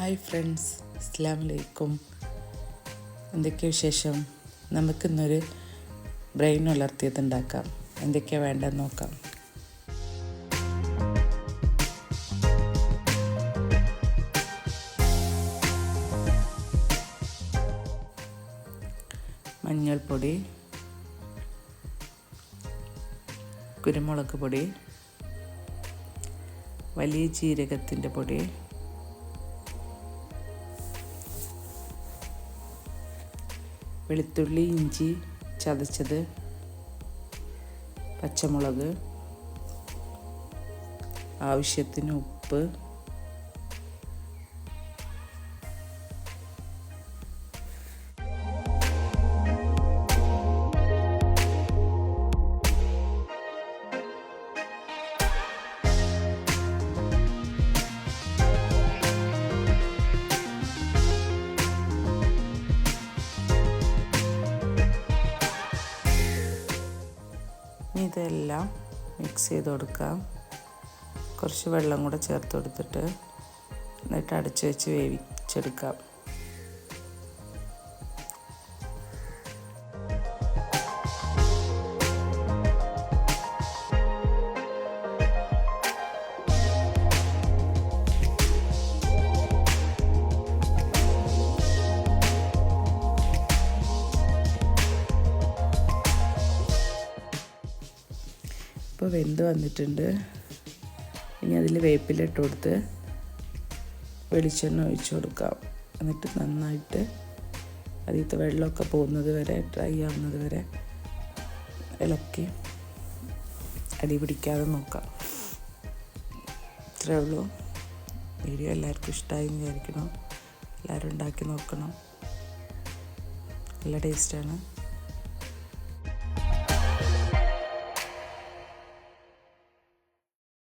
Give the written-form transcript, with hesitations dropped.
Hi friends, അസ്സലാമു അലൈക്കും. എന്തൊക്കെയാണ് വിശേഷം? നമുക്കിന്നൊരു ബ്രെയിൻ ഉലർത്തിയത് ഉണ്ടാക്കാം. എന്തൊക്കെയാണ് വേണ്ടതെന്ന് നോക്കാം. മഞ്ഞൾപ്പൊടി, കുരുമുളക് പൊടി, വലിയ ജീരകത്തിൻ്റെ പൊടി, വെളുത്തുള്ളി ഇഞ്ചി ചതച്ചത്, പച്ചമുളക്, ആവശ്യത്തിന് ഉപ്പ്, ഇതെല്ലാം മിക്സ് ചെയ്ത് കൊടുക്കാം. കുറച്ച് വെള്ളം കൂടെ ചേർത്ത് കൊടുത്തിട്ട് എന്നിട്ട് അടച്ച് വെച്ച് വേവിച്ചെടുക്കാം. ഇപ്പോൾ വെന്ത് വന്നിട്ടുണ്ട്. ഇനി അതിൽ വേപ്പില ഇട്ട് കൊടുത്ത് വെളിച്ചെണ്ണ ഒഴിച്ച് കൊടുക്കാം. എന്നിട്ട് നന്നായിട്ട് അതിലത്തെ വെള്ളമൊക്കെ പോകുന്നത് വരെ, ഡ്രൈ ആവുന്നത് വരെ ഇളക്കി അടി പിടിക്കാതെ നോക്കാം. ഇത്രയേ ഉള്ളൂ. വീഡിയോ എല്ലാവർക്കും ഇഷ്ടമായി എന്ന് വിചാരിക്കണം. എല്ലാവരും ഉണ്ടാക്കി നോക്കണം. നല്ല ടേസ്റ്റാണ്.